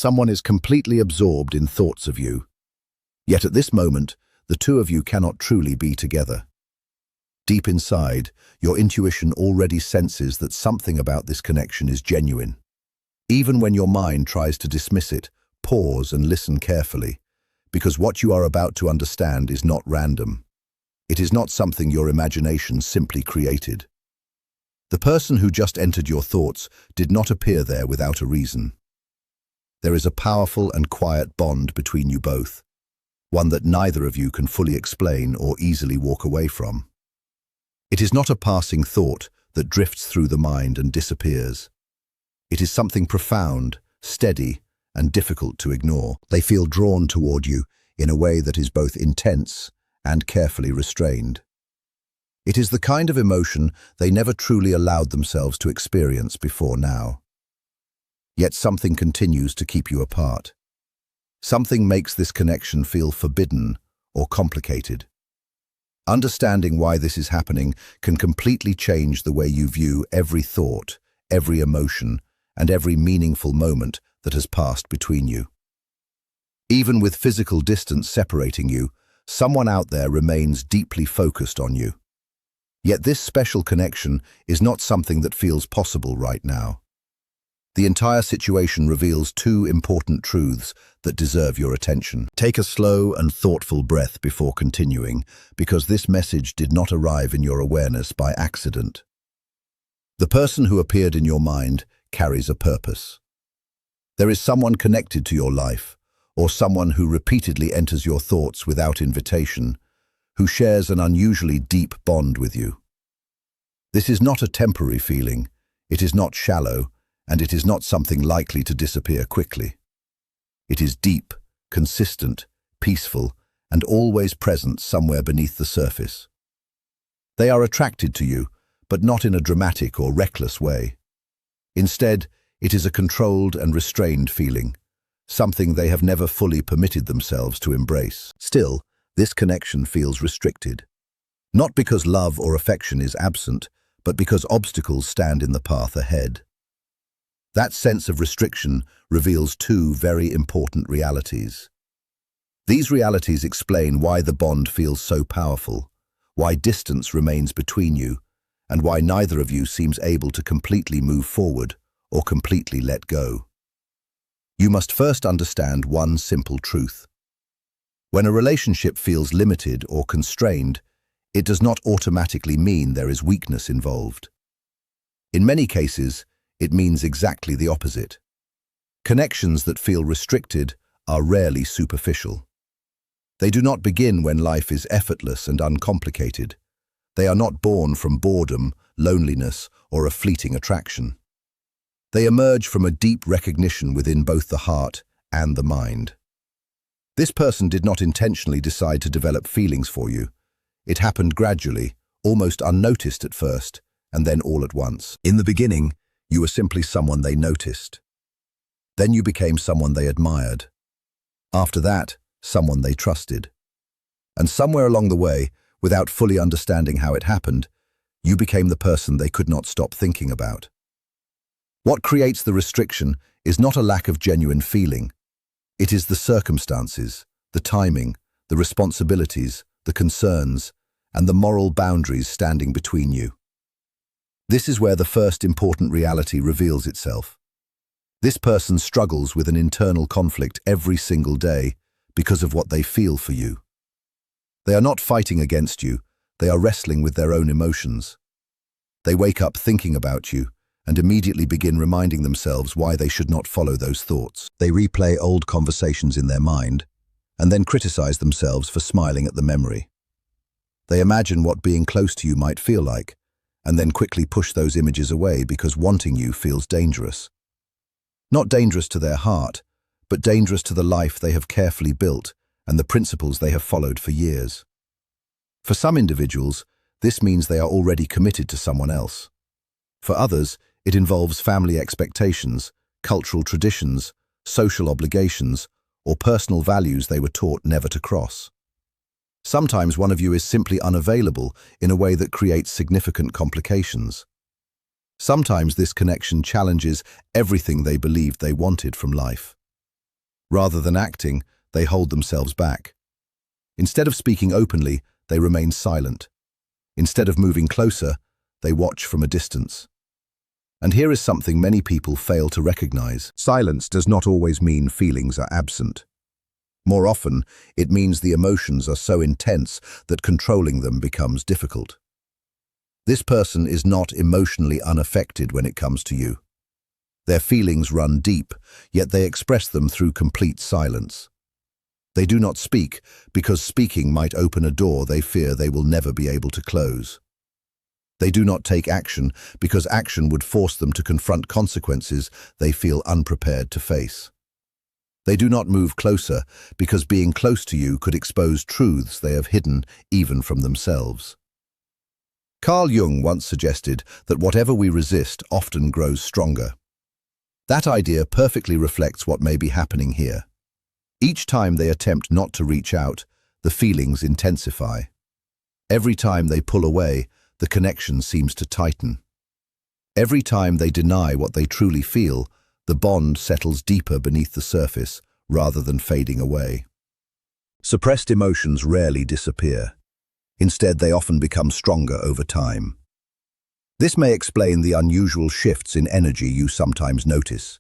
Someone is completely absorbed in thoughts of you. Yet at this moment, the two of you cannot truly be together. Deep inside, your intuition already senses that something about this connection is genuine. Even when your mind tries to dismiss it, pause and listen carefully, because what you are about to understand is not random. It is not something your imagination simply created. The person who just entered your thoughts did not appear there without a reason. There is a powerful and quiet bond between you both, one that neither of you can fully explain or easily walk away from. It is not a passing thought that drifts through the mind and disappears. It is something profound, steady, and difficult to ignore. They feel drawn toward you in a way that is both intense and carefully restrained. It is the kind of emotion they never truly allowed themselves to experience before now. Yet something continues to keep you apart. Something makes this connection feel forbidden or complicated. Understanding why this is happening can completely change the way you view every thought, every emotion, and every meaningful moment that has passed between you. Even with physical distance separating you, someone out there remains deeply focused on you. Yet this special connection is not something that feels possible right now. The entire situation reveals two important truths that deserve your attention. Take a slow and thoughtful breath before continuing, because this message did not arrive in your awareness by accident. The person who appeared in your mind carries a purpose. There is someone connected to your life, or someone who repeatedly enters your thoughts without invitation, who shares an unusually deep bond with you. This is not a temporary feeling, it is not shallow, and it is not something likely to disappear quickly. It is deep, consistent, peaceful, and always present somewhere beneath the surface. They are attracted to you, but not in a dramatic or reckless way. Instead, it is a controlled and restrained feeling, something they have never fully permitted themselves to embrace. Still, this connection feels restricted. Not because love or affection is absent, but because obstacles stand in the path ahead. That sense of restriction reveals two very important realities. These realities explain why the bond feels so powerful, why distance remains between you, and why neither of you seems able to completely move forward or completely let go. You must first understand one simple truth. When a relationship feels limited or constrained, it does not automatically mean there is weakness involved. In many cases, it means exactly the opposite. Connections that feel restricted are rarely superficial. They do not begin when life is effortless and uncomplicated. They are not born from boredom, loneliness, or a fleeting attraction. They emerge from a deep recognition within both the heart and the mind. This person did not intentionally decide to develop feelings for you. It happened gradually, almost unnoticed at first, and then all at once. In the beginning, you were simply someone they noticed. Then you became someone they admired. After that, someone they trusted. And somewhere along the way, without fully understanding how it happened, you became the person they could not stop thinking about. What creates the restriction is not a lack of genuine feeling. It is the circumstances, the timing, the responsibilities, the concerns, and the moral boundaries standing between you. This is where the first important reality reveals itself. This person struggles with an internal conflict every single day because of what they feel for you. They are not fighting against you, they are wrestling with their own emotions. They wake up thinking about you and immediately begin reminding themselves why they should not follow those thoughts. They replay old conversations in their mind and then criticize themselves for smiling at the memory. They imagine what being close to you might feel like, and then quickly push those images away because wanting you feels dangerous. Not dangerous to their heart, but dangerous to the life they have carefully built and the principles they have followed for years. For some individuals, this means they are already committed to someone else. For others, it involves family expectations, cultural traditions, social obligations, or personal values they were taught never to cross. Sometimes one of you is simply unavailable in a way that creates significant complications. Sometimes this connection challenges everything they believed they wanted from life. Rather than acting, they hold themselves back. Instead of speaking openly, they remain silent. Instead of moving closer, they watch from a distance. And here is something many people fail to recognize. Silence does not always mean feelings are absent. More often, it means the emotions are so intense that controlling them becomes difficult. This person is not emotionally unaffected when it comes to you. Their feelings run deep, yet they express them through complete silence. They do not speak because speaking might open a door they fear they will never be able to close. They do not take action because action would force them to confront consequences they feel unprepared to face. They do not move closer because being close to you could expose truths they have hidden even from themselves. Carl Jung once suggested that whatever we resist often grows stronger. That idea perfectly reflects what may be happening here. Each time they attempt not to reach out, the feelings intensify. Every time they pull away, the connection seems to tighten. Every time they deny what they truly feel, the bond settles deeper beneath the surface rather than fading away. Suppressed emotions rarely disappear. Instead, they often become stronger over time. This may explain the unusual shifts in energy you sometimes notice.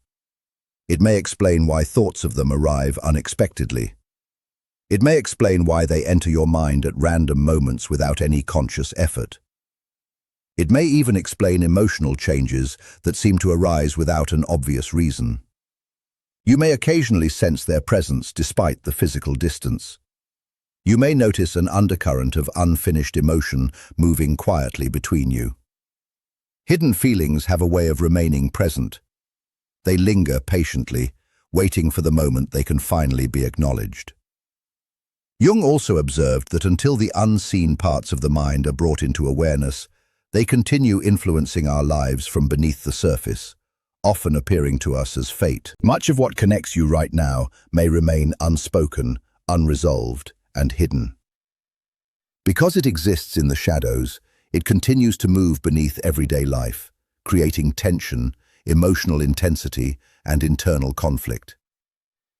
It may explain why thoughts of them arrive unexpectedly. It may explain why they enter your mind at random moments without any conscious effort. It may even explain emotional changes that seem to arise without an obvious reason. You may occasionally sense their presence despite the physical distance. You may notice an undercurrent of unfinished emotion moving quietly between you. Hidden feelings have a way of remaining present. They linger patiently, waiting for the moment they can finally be acknowledged. Jung also observed that until the unseen parts of the mind are brought into awareness, they continue influencing our lives from beneath the surface, often appearing to us as fate. Much of what connects you right now may remain unspoken, unresolved, and hidden. Because it exists in the shadows, it continues to move beneath everyday life, creating tension, emotional intensity, and internal conflict.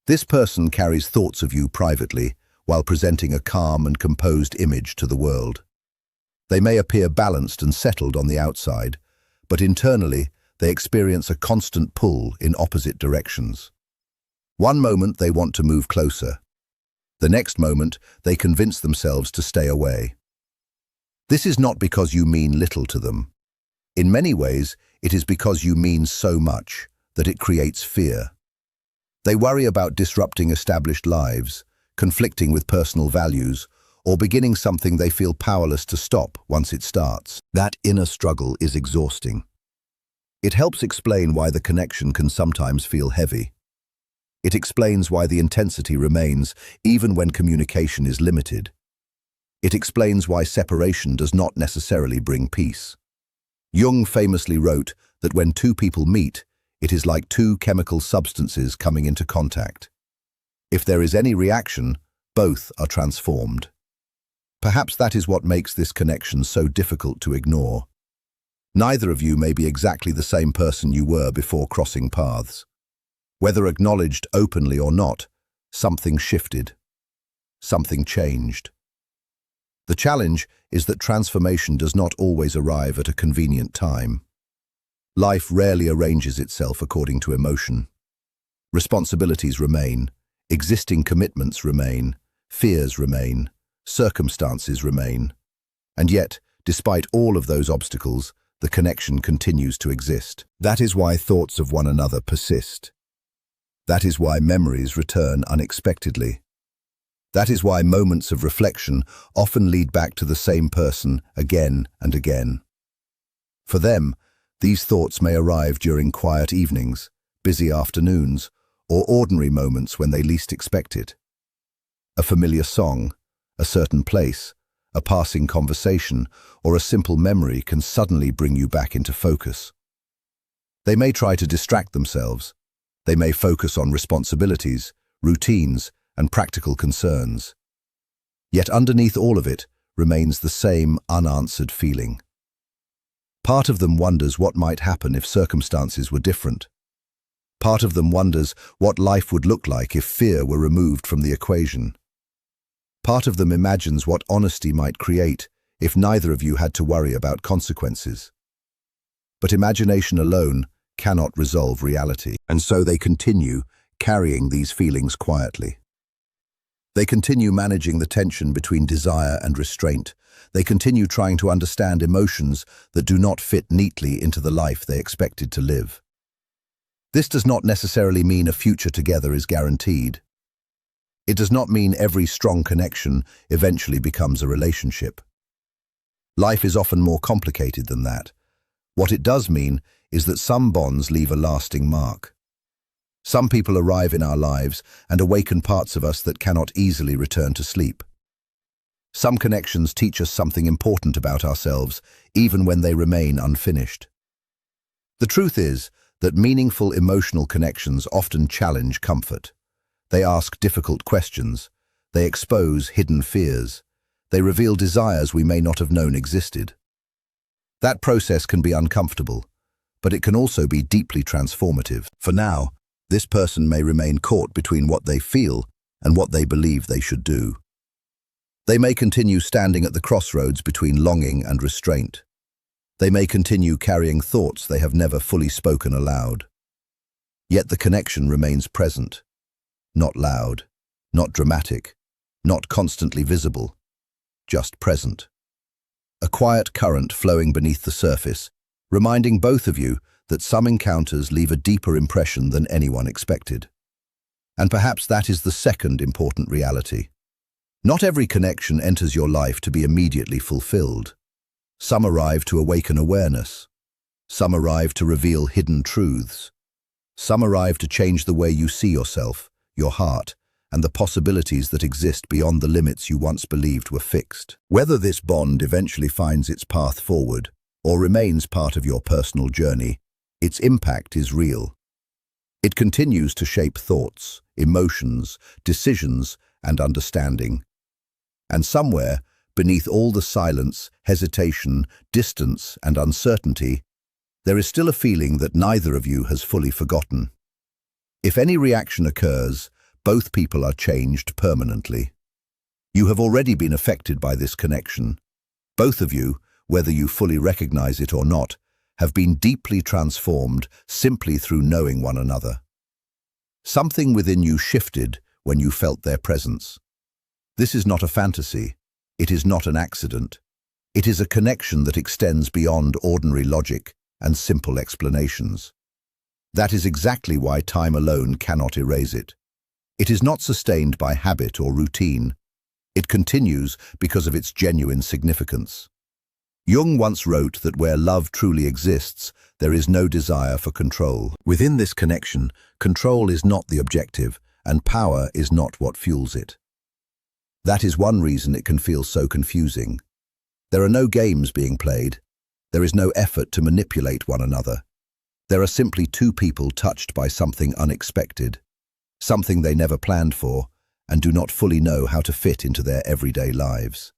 This person carries thoughts of you privately, while presenting a calm and composed image to the world. They may appear balanced and settled on the outside, but internally, they experience a constant pull in opposite directions. One moment they want to move closer. The next moment, they convince themselves to stay away. This is not because you mean little to them. In many ways, it is because you mean so much that it creates fear. They worry about disrupting established lives, conflicting with personal values, or beginning something they feel powerless to stop once it starts. That inner struggle is exhausting. It helps explain why the connection can sometimes feel heavy. It explains why the intensity remains even when communication is limited. It explains why separation does not necessarily bring peace. Jung famously wrote that when two people meet, it is like two chemical substances coming into contact. If there is any reaction, both are transformed. Perhaps that is what makes this connection so difficult to ignore. Neither of you may be exactly the same person you were before crossing paths. Whether acknowledged openly or not, something shifted. Something changed. The challenge is that transformation does not always arrive at a convenient time. Life rarely arranges itself according to emotion. Responsibilities remain, existing commitments remain, fears remain, circumstances remain. And yet, despite all of those obstacles, the connection continues to exist. That is why thoughts of one another persist. That is why memories return unexpectedly. That is why moments of reflection often lead back to the same person again and again. For them, these thoughts may arrive during quiet evenings, busy afternoons, or ordinary moments when they least expect it. A familiar song, a certain place, a passing conversation, or a simple memory can suddenly bring you back into focus. They may try to distract themselves. They may focus on responsibilities, routines, and practical concerns. Yet underneath all of it remains the same unanswered feeling. Part of them wonders what might happen if circumstances were different. Part of them wonders what life would look like if fear were removed from the equation. Part of them imagines what honesty might create if neither of you had to worry about consequences. But imagination alone cannot resolve reality, and so they continue carrying these feelings quietly. They continue managing the tension between desire and restraint. They continue trying to understand emotions that do not fit neatly into the life they expected to live. This does not necessarily mean a future together is guaranteed. It does not mean every strong connection eventually becomes a relationship. Life is often more complicated than that. What it does mean is that some bonds leave a lasting mark. Some people arrive in our lives and awaken parts of us that cannot easily return to sleep. Some connections teach us something important about ourselves, even when they remain unfinished. The truth is that meaningful emotional connections often challenge comfort. They ask difficult questions. They expose hidden fears. They reveal desires we may not have known existed. That process can be uncomfortable, but it can also be deeply transformative. For now, this person may remain caught between what they feel and what they believe they should do. They may continue standing at the crossroads between longing and restraint. They may continue carrying thoughts they have never fully spoken aloud. Yet the connection remains present, not loud, not dramatic, not constantly visible, just present. A quiet current flowing beneath the surface, reminding both of you that some encounters leave a deeper impression than anyone expected. And perhaps that is the second important reality. Not every connection enters your life to be immediately fulfilled. Some arrive to awaken awareness. Some arrive to reveal hidden truths. Some arrive to change the way you see yourself, your heart, and the possibilities that exist beyond the limits you once believed were fixed. Whether this bond eventually finds its path forward or remains part of your personal journey, its impact is real. It continues to shape thoughts, emotions, decisions, and understanding. And somewhere, beneath all the silence, hesitation, distance, and uncertainty, there is still a feeling that neither of you has fully forgotten. If any reaction occurs, both people are changed permanently. You have already been affected by this connection. Both of you, whether you fully recognize it or not, have been deeply transformed simply through knowing one another. Something within you shifted when you felt their presence. This is not a fantasy. It is not an accident. It is a connection that extends beyond ordinary logic and simple explanations. That is exactly why time alone cannot erase it. It is not sustained by habit or routine. It continues because of its genuine significance. Jung once wrote that where love truly exists, there is no desire for control. Within this connection, control is not the objective, and power is not what fuels it. That is one reason it can feel so confusing. There are no games being played. There is no effort to manipulate one another. There are simply two people touched by something unexpected, something they never planned for, and do not fully know how to fit into their everyday lives.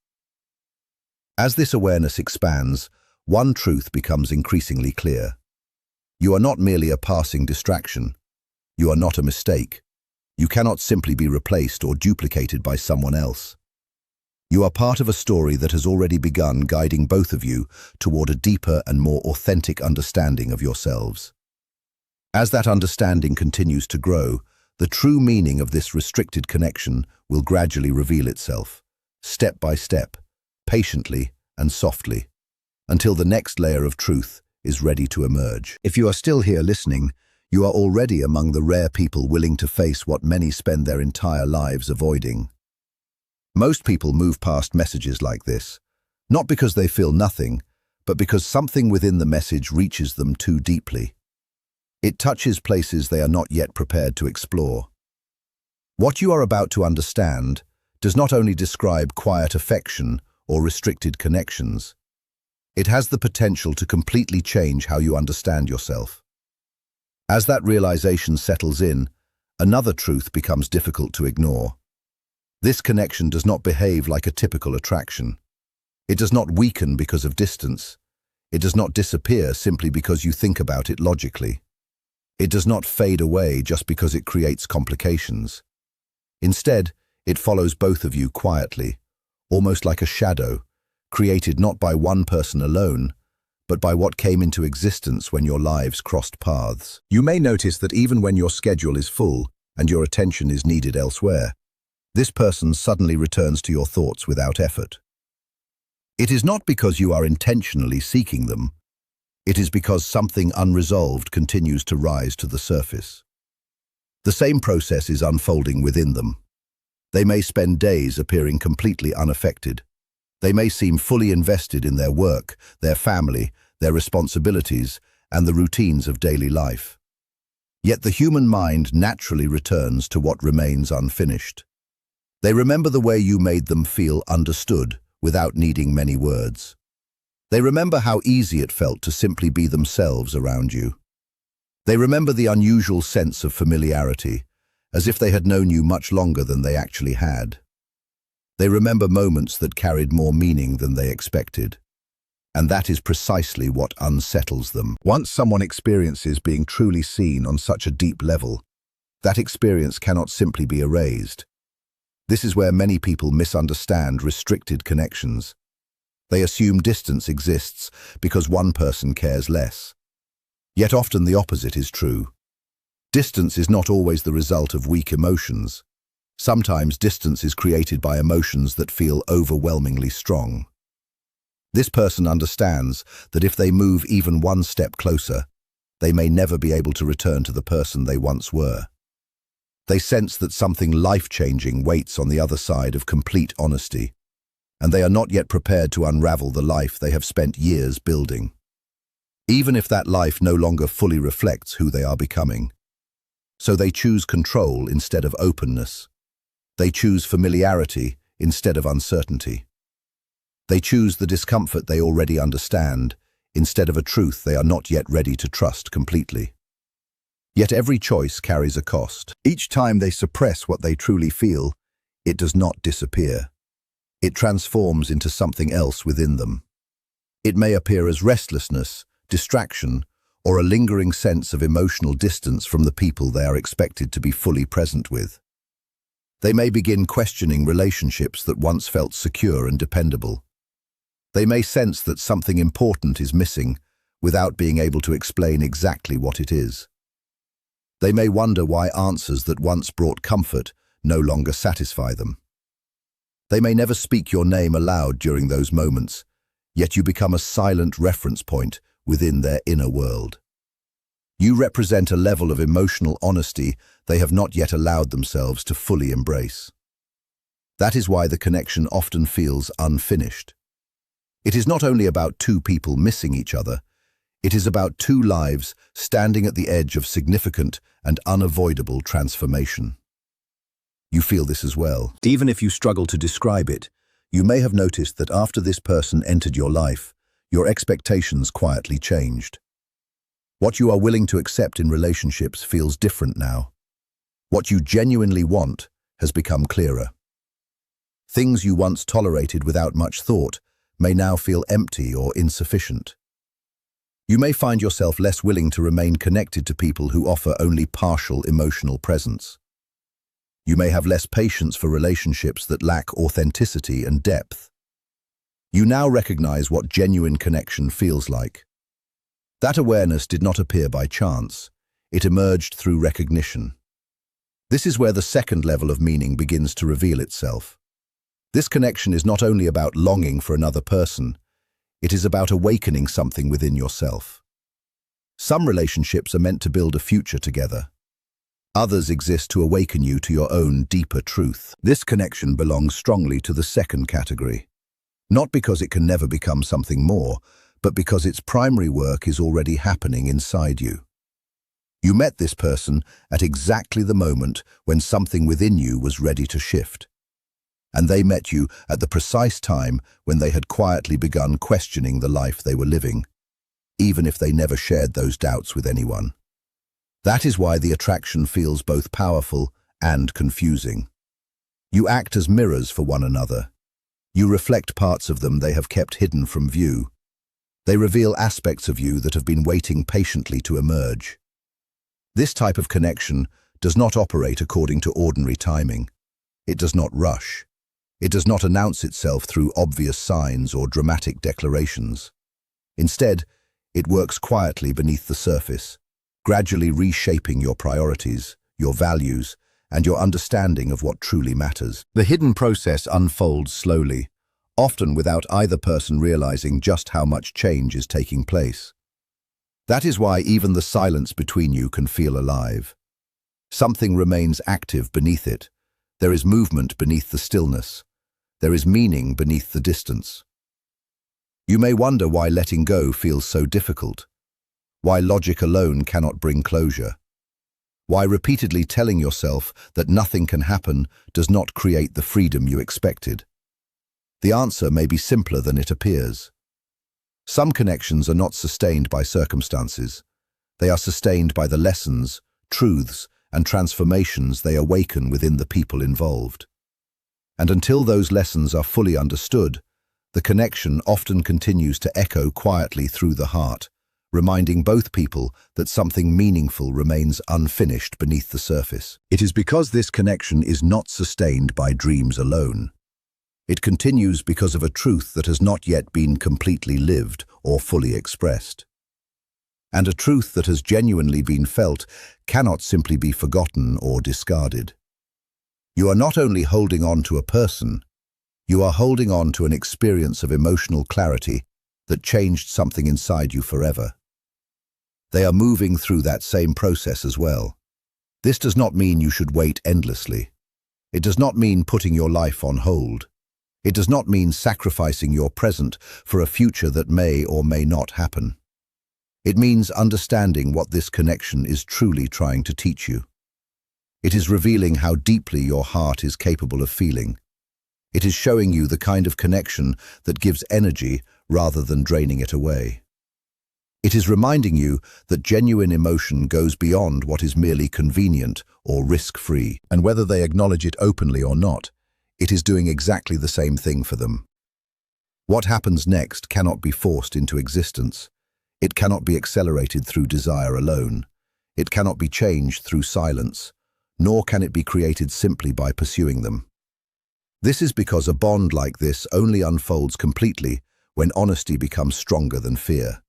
As this awareness expands, one truth becomes increasingly clear. You are not merely a passing distraction. You are not a mistake. You cannot simply be replaced or duplicated by someone else. You are part of a story that has already begun guiding both of you toward a deeper and more authentic understanding of yourselves. As that understanding continues to grow, the true meaning of this restricted connection will gradually reveal itself, step by step, patiently and softly, until the next layer of truth is ready to emerge. If you are still here listening, you are already among the rare people willing to face what many spend their entire lives avoiding. Most people move past messages like this, not because they feel nothing, but because something within the message reaches them too deeply. It touches places they are not yet prepared to explore. What you are about to understand does not only describe quiet affection or restricted connections. It has the potential to completely change how you understand yourself. As that realization settles in, another truth becomes difficult to ignore. This connection does not behave like a typical attraction. It does not weaken because of distance. It does not disappear simply because you think about it logically. It does not fade away just because it creates complications. Instead, it follows both of you quietly, almost like a shadow, created not by one person alone, but by what came into existence when your lives crossed paths. You may notice that even when your schedule is full and your attention is needed elsewhere, this person suddenly returns to your thoughts without effort. It is not because you are intentionally seeking them. It is because something unresolved continues to rise to the surface. The same process is unfolding within them. They may spend days appearing completely unaffected. They may seem fully invested in their work, their family, their responsibilities, and the routines of daily life. Yet the human mind naturally returns to what remains unfinished. They remember the way you made them feel understood without needing many words. They remember how easy it felt to simply be themselves around you. They remember the unusual sense of familiarity, as if they had known you much longer than they actually had. They remember moments that carried more meaning than they expected. And that is precisely what unsettles them. Once someone experiences being truly seen on such a deep level, that experience cannot simply be erased. This is where many people misunderstand restricted connections. They assume distance exists because one person cares less. Yet often the opposite is true. Distance is not always the result of weak emotions. Sometimes distance is created by emotions that feel overwhelmingly strong. This person understands that if they move even one step closer, they may never be able to return to the person they once were. They sense that something life-changing waits on the other side of complete honesty, and they are not yet prepared to unravel the life they have spent years building, even if that life no longer fully reflects who they are becoming. So they choose control instead of openness. They choose familiarity instead of uncertainty. They choose the discomfort they already understand instead of a truth they are not yet ready to trust completely. Yet every choice carries a cost. Each time they suppress what they truly feel, it does not disappear. It transforms into something else within them. It may appear as restlessness, distraction, or a lingering sense of emotional distance from the people they are expected to be fully present with. They may begin questioning relationships that once felt secure and dependable. They may sense that something important is missing without being able to explain exactly what it is. They may wonder why answers that once brought comfort no longer satisfy them. They may never speak your name aloud during those moments, yet you become a silent reference point within their inner world. You represent a level of emotional honesty they have not yet allowed themselves to fully embrace. That is why the connection often feels unfinished. It is not only about two people missing each other, it is about two lives standing at the edge of significant and unavoidable transformation. You feel this as well. Even if you struggle to describe it, you may have noticed that after this person entered your life, your expectations quietly changed. What you are willing to accept in relationships feels different now. What you genuinely want has become clearer. Things you once tolerated without much thought may now feel empty or insufficient. You may find yourself less willing to remain connected to people who offer only partial emotional presence. You may have less patience for relationships that lack authenticity and depth. You now recognize what genuine connection feels like. That awareness did not appear by chance. It emerged through recognition. This is where the second level of meaning begins to reveal itself. This connection is not only about longing for another person, it is about awakening something within yourself. Some relationships are meant to build a future together. Others exist to awaken you to your own deeper truth. This connection belongs strongly to the second category, not because it can never become something more, but because its primary work is already happening inside you. You met this person at exactly the moment when something within you was ready to shift. And they met you at the precise time when they had quietly begun questioning the life they were living, even if they never shared those doubts with anyone. That is why the attraction feels both powerful and confusing. You act as mirrors for one another. You reflect parts of them they have kept hidden from view. They reveal aspects of you that have been waiting patiently to emerge. This type of connection does not operate according to ordinary timing. It does not rush. It does not announce itself through obvious signs or dramatic declarations. Instead, it works quietly beneath the surface, gradually reshaping your priorities, your values, and your understanding of what truly matters. The hidden process unfolds slowly, often without either person realizing just how much change is taking place. That is why even the silence between you can feel alive. Something remains active beneath it. There is movement beneath the stillness. There is meaning beneath the distance. You may wonder why letting go feels so difficult, why logic alone cannot bring closure, why repeatedly telling yourself that nothing can happen does not create the freedom you expected. The answer may be simpler than it appears. Some connections are not sustained by circumstances. They are sustained by the lessons, truths, and transformations they awaken within the people involved. And until those lessons are fully understood, the connection often continues to echo quietly through the heart, reminding both people that something meaningful remains unfinished beneath the surface. It is because this connection is not sustained by dreams alone. It continues because of a truth that has not yet been completely lived or fully expressed. And a truth that has genuinely been felt cannot simply be forgotten or discarded. You are not only holding on to a person, you are holding on to an experience of emotional clarity that changed something inside you forever. They are moving through that same process as well. This does not mean you should wait endlessly. It does not mean putting your life on hold. It does not mean sacrificing your present for a future that may or may not happen. It means understanding what this connection is truly trying to teach you. It is revealing how deeply your heart is capable of feeling. It is showing you the kind of connection that gives energy rather than draining it away. It is reminding you that genuine emotion goes beyond what is merely convenient or risk-free, and whether they acknowledge it openly or not, it is doing exactly the same thing for them. What happens next cannot be forced into existence. It cannot be accelerated through desire alone. It cannot be changed through silence, nor can it be created simply by pursuing them. This is because a bond like this only unfolds completely when honesty becomes stronger than fear.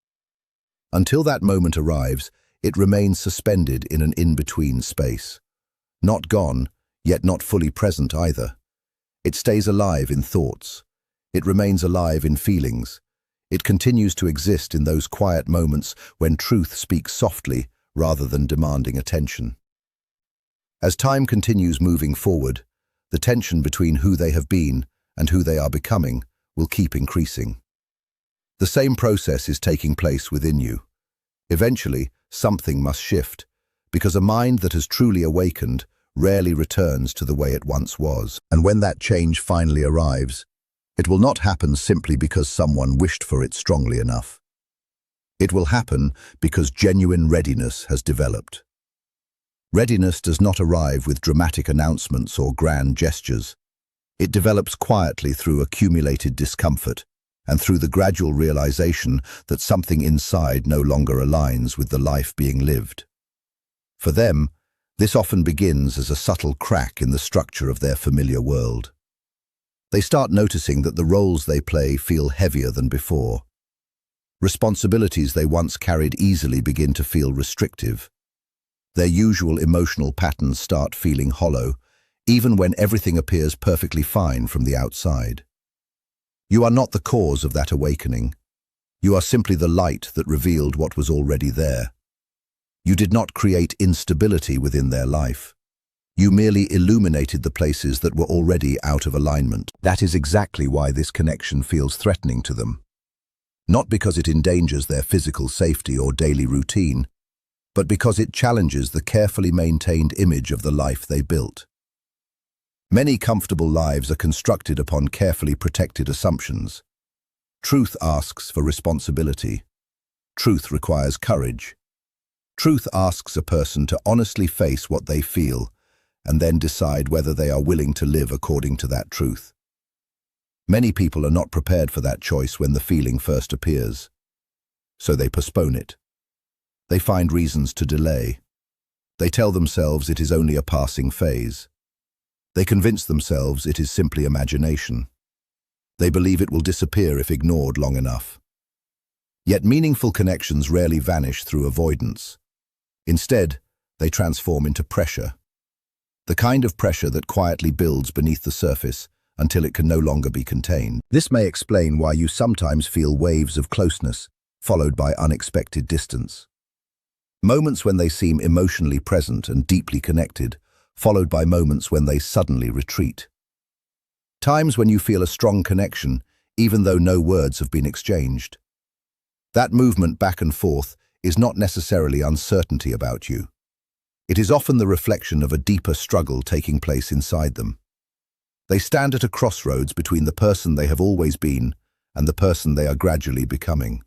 Until that moment arrives, it remains suspended in an in-between space. Not gone, yet not fully present either. It stays alive in thoughts. It remains alive in feelings. It continues to exist in those quiet moments when truth speaks softly rather than demanding attention. As time continues moving forward, the tension between who they have been and who they are becoming will keep increasing. The same process is taking place within you. Eventually, something must shift, because a mind that has truly awakened rarely returns to the way it once was. And when that change finally arrives, it will not happen simply because someone wished for it strongly enough. It will happen because genuine readiness has developed. Readiness does not arrive with dramatic announcements or grand gestures. It develops quietly through accumulated discomfort and through the gradual realization that something inside no longer aligns with the life being lived. For them, this often begins as a subtle crack in the structure of their familiar world. They start noticing that the roles they play feel heavier than before. Responsibilities they once carried easily begin to feel restrictive. Their usual emotional patterns start feeling hollow, even when everything appears perfectly fine from the outside. You are not the cause of that awakening. You are simply the light that revealed what was already there. You did not create instability within their life. You merely illuminated the places that were already out of alignment. That is exactly why this connection feels threatening to them. Not because it endangers their physical safety or daily routine, but because it challenges the carefully maintained image of the life they built. Many comfortable lives are constructed upon carefully protected assumptions. Truth asks for responsibility. Truth requires courage. Truth asks a person to honestly face what they feel and then decide whether they are willing to live according to that truth. Many people are not prepared for that choice when the feeling first appears, so they postpone it. They find reasons to delay. They tell themselves it is only a passing phase. They convince themselves it is simply imagination. They believe it will disappear if ignored long enough. Yet meaningful connections rarely vanish through avoidance. Instead, they transform into pressure. The kind of pressure that quietly builds beneath the surface until it can no longer be contained. This may explain why you sometimes feel waves of closeness, followed by unexpected distance. Moments when they seem emotionally present and deeply connected, followed by moments when they suddenly retreat. Times when you feel a strong connection, even though no words have been exchanged. That movement back and forth is not necessarily uncertainty about you. It is often the reflection of a deeper struggle taking place inside them. They stand at a crossroads between the person they have always been and the person they are gradually becoming.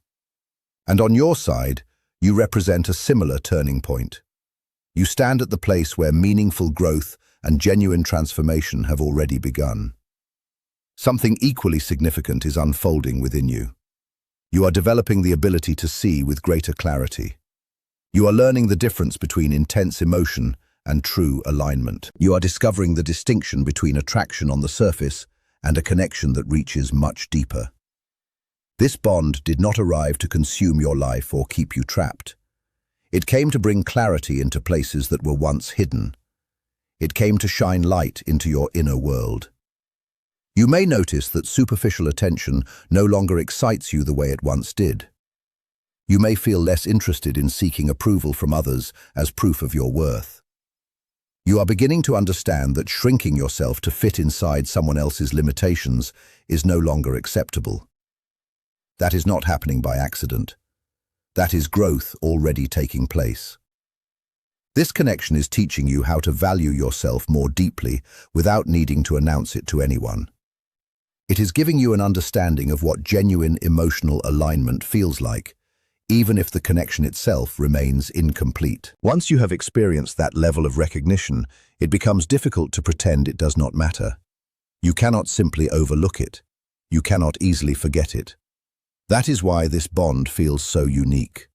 And on your side, you represent a similar turning point. You stand at the place where meaningful growth and genuine transformation have already begun. Something equally significant is unfolding within you. You are developing the ability to see with greater clarity. You are learning the difference between intense emotion and true alignment. You are discovering the distinction between attraction on the surface and a connection that reaches much deeper. This bond did not arrive to consume your life or keep you trapped. It came to bring clarity into places that were once hidden. It came to shine light into your inner world. You may notice that superficial attention no longer excites you the way it once did. You may feel less interested in seeking approval from others as proof of your worth. You are beginning to understand that shrinking yourself to fit inside someone else's limitations is no longer acceptable. That is not happening by accident. That is growth already taking place. This connection is teaching you how to value yourself more deeply without needing to announce it to anyone. It is giving you an understanding of what genuine emotional alignment feels like, even if the connection itself remains incomplete. Once you have experienced that level of recognition, it becomes difficult to pretend it does not matter. You cannot simply overlook it. You cannot easily forget it. That is why this bond feels so unique.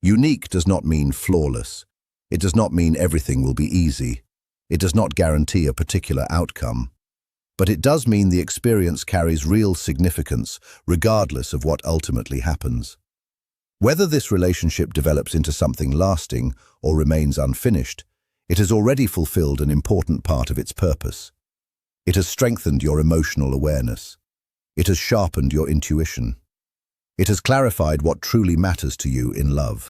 Unique does not mean flawless. It does not mean everything will be easy. It does not guarantee a particular outcome. But it does mean the experience carries real significance, regardless of what ultimately happens. Whether this relationship develops into something lasting or remains unfinished, it has already fulfilled an important part of its purpose. It has strengthened your emotional awareness. It has sharpened your intuition. It has clarified what truly matters to you in love.